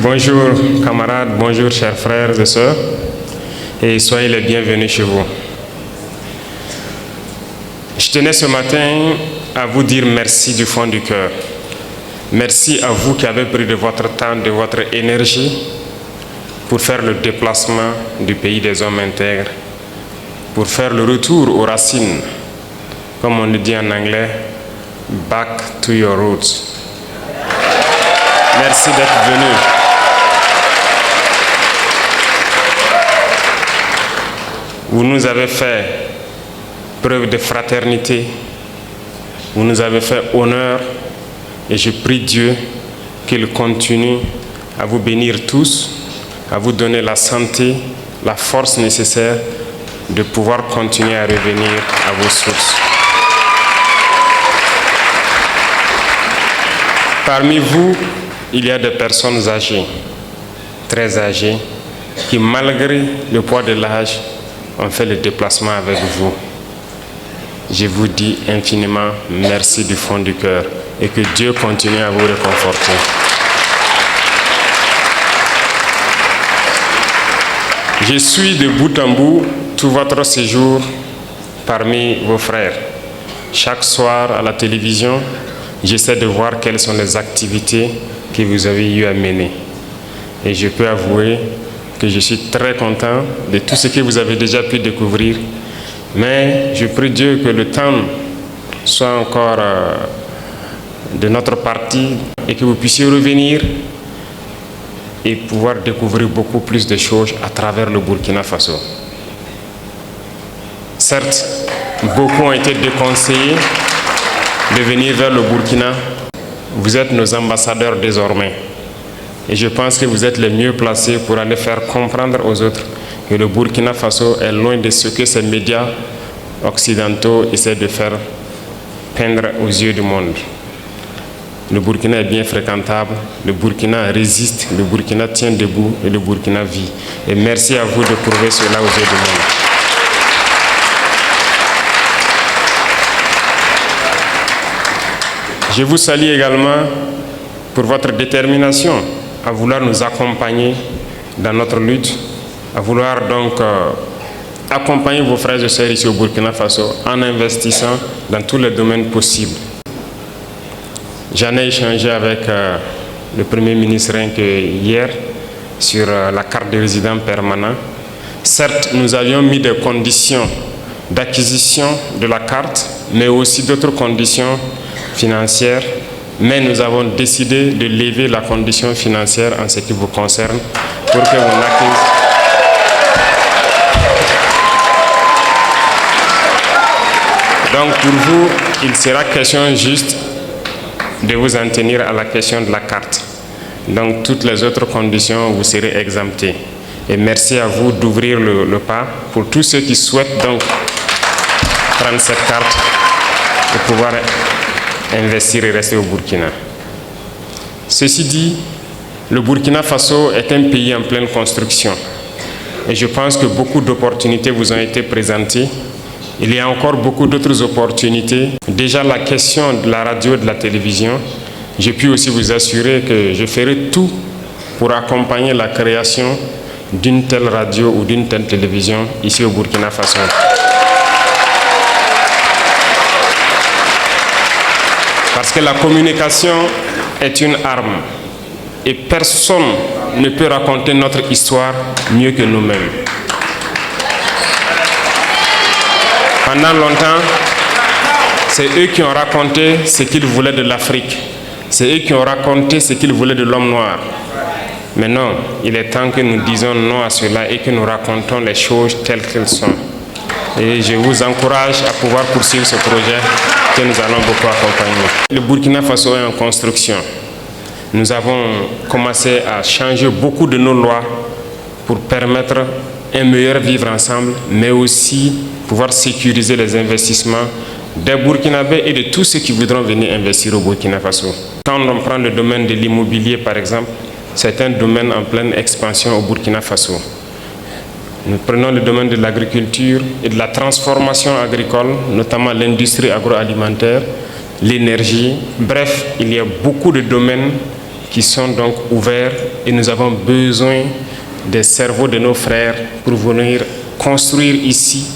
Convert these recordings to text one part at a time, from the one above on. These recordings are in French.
Bonjour camarades, bonjour chers frères et sœurs, et soyez les bienvenus chez vous. Je tenais ce matin à vous dire merci du fond du cœur. Merci à vous qui avez pris de votre temps, de votre énergie pour faire le déplacement du pays des hommes intègres, pour faire le retour aux racines, comme on le dit en anglais, back to your roots. Merci d'être venus. Vous nous avez fait preuve de fraternité, vous nous avez fait honneur et je prie Dieu qu'il continue à vous bénir tous, à vous donner la santé, la force nécessaire de pouvoir continuer à revenir à vos sources. Parmi vous, il y a des personnes âgées, très âgées, qui malgré le poids de l'âge, ont fait le déplacement avec vous. Je vous dis infiniment merci du fond du cœur et que Dieu continue à vous réconforter. Je suis de bout en bout tout votre séjour parmi vos frères. Chaque soir à la télévision, j'essaie de voir quelles sont les activités que vous avez eu à mener. Et je peux avouer que je suis très content de tout ce que vous avez déjà pu découvrir. Mais je prie Dieu que le temps soit encore de notre partie et que vous puissiez revenir et pouvoir découvrir beaucoup plus de choses à travers le Burkina Faso. Certes, beaucoup ont été déconseillés de venir vers le Burkina. Vous êtes nos ambassadeurs désormais. Et je pense que vous êtes les mieux placés pour aller faire comprendre aux autres que le Burkina Faso est loin de ce que ces médias occidentaux essaient de faire peindre aux yeux du monde. Le Burkina est bien fréquentable, le Burkina résiste, le Burkina tient debout et le Burkina vit. Et merci à vous de prouver cela aux yeux du monde. Je vous salue également pour votre détermination à vouloir nous accompagner dans notre lutte, à vouloir donc accompagner vos frères et sœurs ici au Burkina Faso en investissant dans tous les domaines possibles. J'en ai échangé avec le Premier ministre rien que hier sur la carte de résident permanent. Certes, nous avions mis des conditions d'acquisition de la carte, mais aussi d'autres conditions financières, mais nous avons décidé de lever la condition financière en ce qui vous concerne pour que vous n'acquisiez. Donc pour vous, il sera question juste de vous en tenir à la question de la carte. Donc toutes les autres conditions, vous serez exemptés. Et merci à vous d'ouvrir le pas pour tous ceux qui souhaitent donc prendre cette carte et pouvoir investir et rester au Burkina. Ceci dit, le Burkina Faso est un pays en pleine construction. Et je pense que beaucoup d'opportunités vous ont été présentées. Il y a encore beaucoup d'autres opportunités. Déjà la question de la radio et de la télévision, je puis aussi vous assurer que je ferai tout pour accompagner la création d'une telle radio ou d'une telle télévision ici au Burkina Faso. Parce que la communication est une arme et personne ne peut raconter notre histoire mieux que nous-mêmes. Pendant longtemps, c'est eux qui ont raconté ce qu'ils voulaient de l'Afrique. C'est eux qui ont raconté ce qu'ils voulaient de l'homme noir. Mais non, il est temps que nous disions non à cela et que nous racontons les choses telles qu'elles sont. Et je vous encourage à pouvoir poursuivre ce projet que nous allons beaucoup accompagner. Le Burkina Faso est en construction. Nous avons commencé à changer beaucoup de nos lois pour permettre un meilleur vivre ensemble, mais aussi pouvoir sécuriser les investissements des Burkinabés et de tous ceux qui voudront venir investir au Burkina Faso. Quand on prend le domaine de l'immobilier, par exemple, c'est un domaine en pleine expansion au Burkina Faso. Nous prenons le domaine de l'agriculture et de la transformation agricole, notamment l'industrie agroalimentaire, l'énergie. Bref, il y a beaucoup de domaines qui sont donc ouverts et nous avons besoin des cerveaux de nos frères pour venir construire ici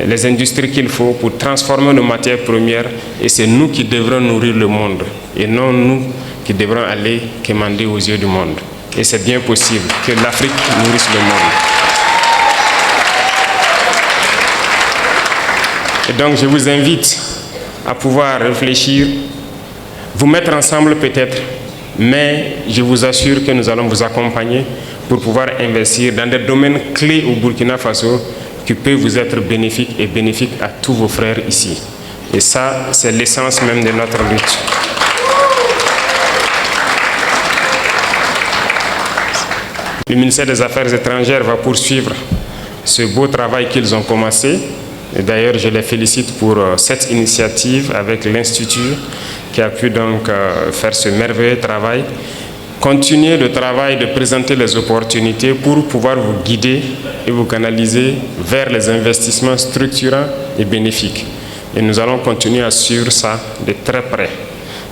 les industries qu'il faut pour transformer nos matières premières, et c'est nous qui devrons nourrir le monde et non nous qui devrons aller quémander aux yeux du monde. Et c'est bien possible que l'Afrique nourrisse le monde. Et donc je vous invite à pouvoir réfléchir, vous mettre ensemble peut-être, mais je vous assure que nous allons vous accompagner pour pouvoir investir dans des domaines clés au Burkina Faso qui peuvent vous être bénéfiques et bénéfiques à tous vos frères ici. Et ça, c'est l'essence même de notre lutte. Le ministère des Affaires étrangères va poursuivre ce beau travail qu'ils ont commencé. Et d'ailleurs, je les félicite pour cette initiative avec l'Institut qui a pu donc faire ce merveilleux travail. Continuez le travail de présenter les opportunités pour pouvoir vous guider et vous canaliser vers les investissements structurants et bénéfiques. Et nous allons continuer à suivre ça de très près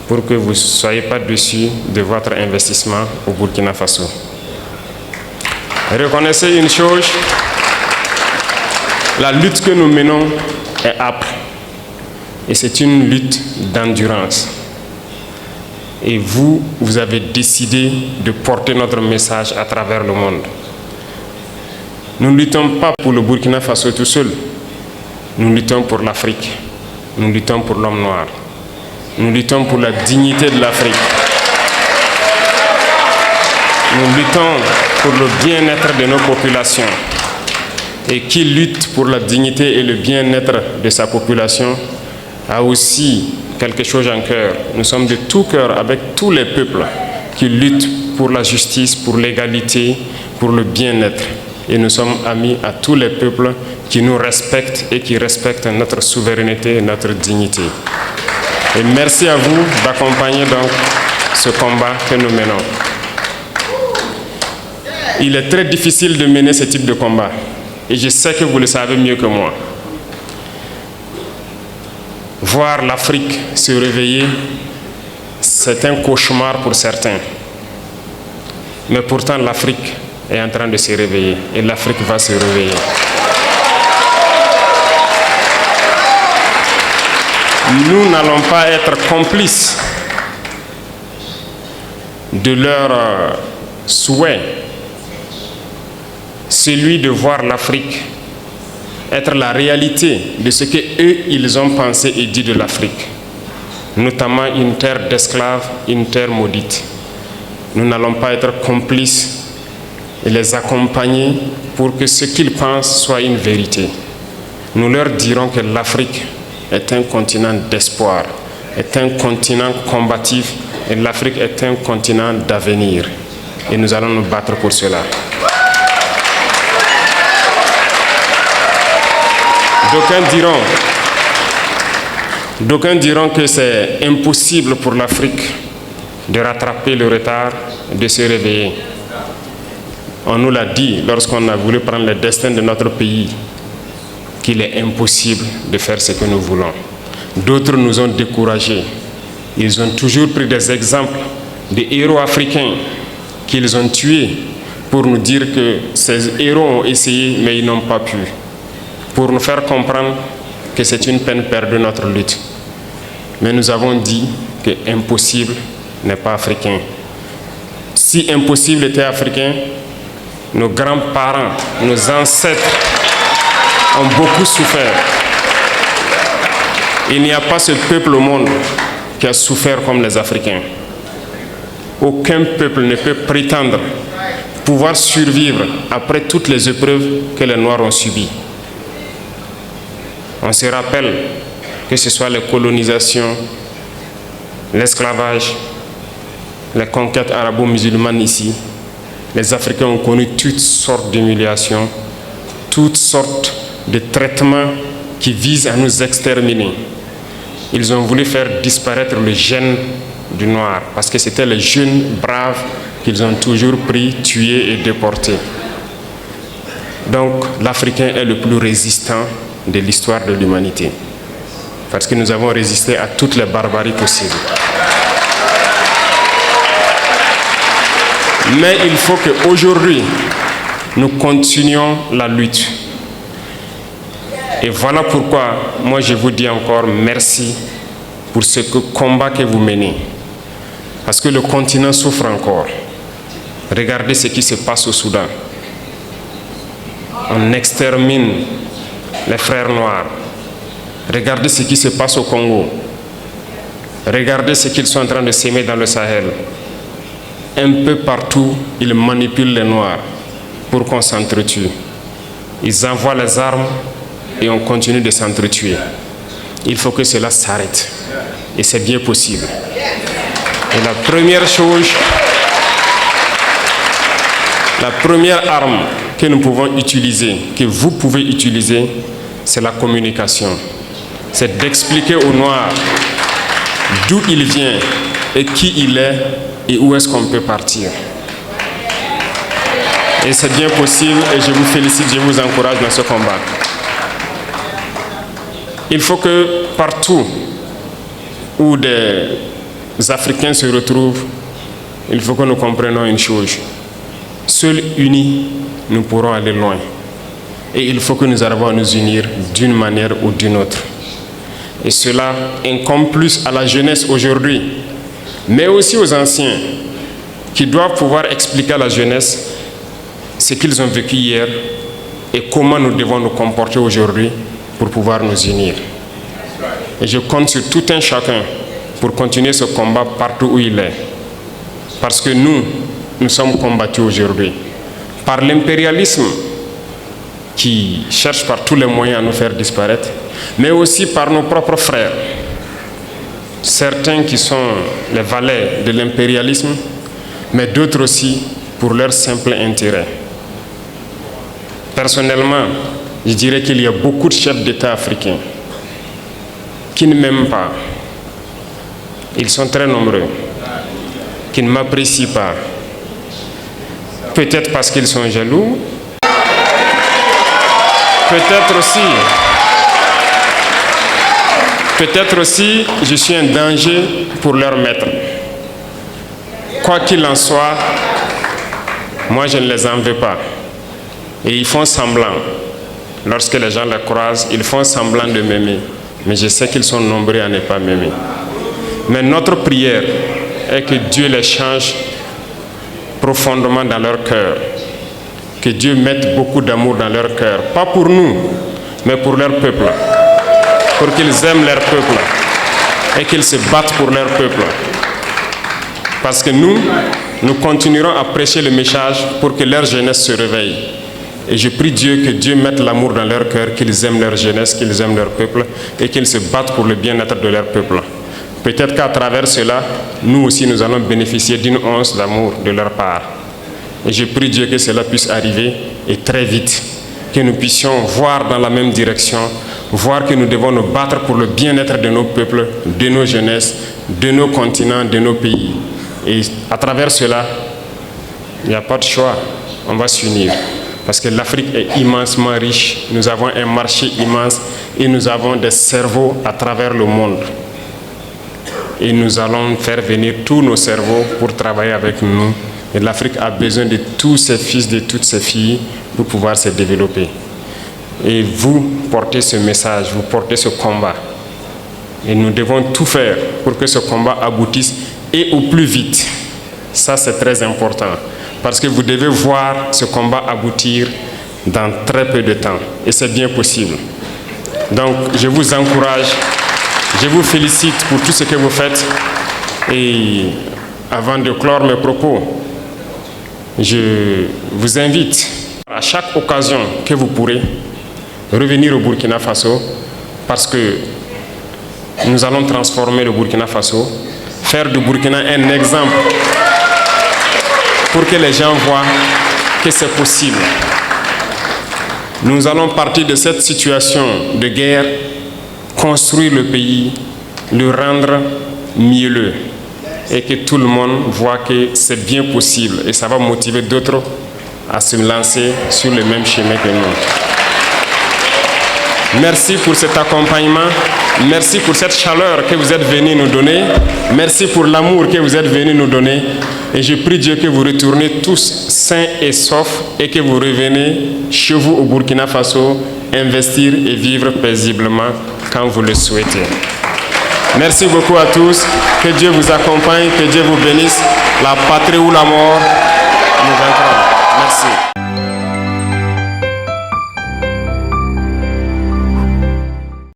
pour que vous ne soyez pas déçus de votre investissement au Burkina Faso. Reconnaissez une chose, la lutte que nous menons est âpre et c'est une lutte d'endurance. Et vous avez décidé de porter notre message à travers le monde. Nous ne luttons pas pour le Burkina Faso tout seul. Nous luttons pour l'Afrique. Nous luttons pour l'homme noir. Nous luttons pour la dignité de l'Afrique. Nous luttons pour le bien-être de nos populations. Et qui lutte pour la dignité et le bien-être de sa population a aussi quelque chose en cœur. Nous sommes de tout cœur avec tous les peuples qui luttent pour la justice, pour l'égalité, pour le bien-être. Et nous sommes amis à tous les peuples qui nous respectent et qui respectent notre souveraineté et notre dignité. Et merci à vous d'accompagner donc ce combat que nous menons. Il est très difficile de mener ce type de combat. Et je sais que vous le savez mieux que moi. Voir l'Afrique se réveiller, c'est un cauchemar pour certains. Mais pourtant, l'Afrique est en train de se réveiller et l'Afrique va se réveiller. Nous n'allons pas être complices de leur souhait, celui de voir l'Afrique être la réalité de ce qu'eux, ils ont pensé et dit de l'Afrique, notamment une terre d'esclaves, une terre maudite. Nous n'allons pas être complices et les accompagner pour que ce qu'ils pensent soit une vérité. Nous leur dirons que l'Afrique est un continent d'espoir, est un continent combatif et l'Afrique est un continent d'avenir. Et nous allons nous battre pour cela. D'aucuns diront que c'est impossible pour l'Afrique de rattraper le retard, de se réveiller. On nous l'a dit lorsqu'on a voulu prendre le destin de notre pays, qu'il est impossible de faire ce que nous voulons. D'autres nous ont découragés. Ils ont toujours pris des exemples de héros africains qu'ils ont tués pour nous dire que ces héros ont essayé mais ils n'ont pas pu. Pour nous faire comprendre que c'est une peine perdue notre lutte. Mais nous avons dit que impossible n'est pas africain. Si impossible était africain, nos grands-parents, nos ancêtres ont beaucoup souffert. Il n'y a pas ce peuple au monde qui a souffert comme les Africains. Aucun peuple ne peut prétendre pouvoir survivre après toutes les épreuves que les Noirs ont subies. On se rappelle que ce soit les colonisations, l'esclavage, les conquêtes arabo-musulmanes ici, les Africains ont connu toutes sortes d'humiliations, toutes sortes de traitements qui visent à nous exterminer. Ils ont voulu faire disparaître le gène du noir parce que c'était les jeunes braves qu'ils ont toujours pris, tués et déportés. Donc l'Africain est le plus résistant de l'histoire de l'humanité parce que nous avons résisté à toutes les barbaries possibles. Mais il faut qu'aujourd'hui, nous continuions la lutte. Et voilà pourquoi, moi je vous dis encore merci pour ce combat que vous menez. Parce que le continent souffre encore. Regardez ce qui se passe au Soudan. On extermine les frères noirs. Regardez ce qui se passe au Congo. Regardez ce qu'ils sont en train de s'aimer dans le Sahel. Un peu partout, ils manipulent les noirs pour qu'on s'entretue. Ils envoient les armes et on continue de s'entretuer. Il faut que cela s'arrête. Et c'est bien possible. Et la première arme que nous pouvons utiliser, que vous pouvez utiliser, c'est la communication. C'est d'expliquer aux Noirs d'où il vient et qui il est et où est-ce qu'on peut partir. Et c'est bien possible et je vous félicite, je vous encourage dans ce combat. Il faut que partout où des Africains se retrouvent, il faut que nous comprenions une chose. Seuls unis, nous pourrons aller loin. Et il faut que nous arrivions à nous unir d'une manière ou d'une autre. Et cela incombe plus à la jeunesse aujourd'hui, mais aussi aux anciens, qui doivent pouvoir expliquer à la jeunesse ce qu'ils ont vécu hier et comment nous devons nous comporter aujourd'hui pour pouvoir nous unir. Et je compte sur tout un chacun pour continuer ce combat partout où il est. Parce que nous sommes combattus aujourd'hui par l'impérialisme qui cherche par tous les moyens à nous faire disparaître, mais aussi par nos propres frères. Certains qui sont les valets de l'impérialisme, mais d'autres aussi pour leur simple intérêt. Personnellement, je dirais qu'il y a beaucoup de chefs d'État africains qui ne m'aiment pas. Ils sont très nombreux, qui ne m'apprécient pas. Peut-être parce qu'ils sont jaloux, peut-être aussi je suis un danger pour leur maître. Quoi qu'il en soit, moi je ne les en veux pas. Et ils font semblant. Lorsque les gens les croisent, ils font semblant de m'aimer. Mais je sais qu'ils sont nombreux à ne pas m'aimer. Mais notre prière est que Dieu les change profondément dans leur cœur. Que Dieu mette beaucoup d'amour dans leur cœur. Pas pour nous, mais pour leur peuple. Pour qu'ils aiment leur peuple. Et qu'ils se battent pour leur peuple. Parce que nous continuerons à prêcher le message pour que leur jeunesse se réveille. Et je prie Dieu que Dieu mette l'amour dans leur cœur, qu'ils aiment leur jeunesse, qu'ils aiment leur peuple et qu'ils se battent pour le bien-être de leur peuple. Peut-être qu'à travers cela, nous aussi nous allons bénéficier d'une once d'amour de leur part. Et je prie Dieu que cela puisse arriver et très vite, que nous puissions voir dans la même direction, voir que nous devons nous battre pour le bien-être de nos peuples, de nos jeunesses, de nos continents, de nos pays. Et à travers cela, il n'y a pas de choix, on va s'unir. Parce que l'Afrique est immensement riche, nous avons un marché immense et nous avons des cerveaux à travers le monde. Et nous allons faire venir tous nos cerveaux pour travailler avec nous. Et l'Afrique a besoin de tous ses fils, de toutes ses filles pour pouvoir se développer. Et vous portez ce message, vous portez ce combat. Et nous devons tout faire pour que ce combat aboutisse et au plus vite. Ça, c'est très important. Parce que vous devez voir ce combat aboutir dans très peu de temps. Et c'est bien possible. Donc, je vous encourage, je vous félicite pour tout ce que vous faites. Et avant de clore mes propos, je vous invite à chaque occasion que vous pourrez revenir au Burkina Faso parce que nous allons transformer le Burkina Faso, faire du Burkina un exemple pour que les gens voient que c'est possible. Nous allons partir de cette situation de guerre, construire le pays, le rendre mielleux et que tout le monde voit que c'est bien possible et ça va motiver d'autres à se lancer sur le même chemin que nous. Merci pour cet accompagnement, merci pour cette chaleur que vous êtes venus nous donner, merci pour l'amour que vous êtes venus nous donner. Et je prie Dieu que vous retournez tous sains et saufs et que vous revenez chez vous au Burkina Faso, investir et vivre paisiblement quand vous le souhaitez. Merci beaucoup à tous. Que Dieu vous accompagne, que Dieu vous bénisse. La patrie ou la mort, nous vaincrons. Merci.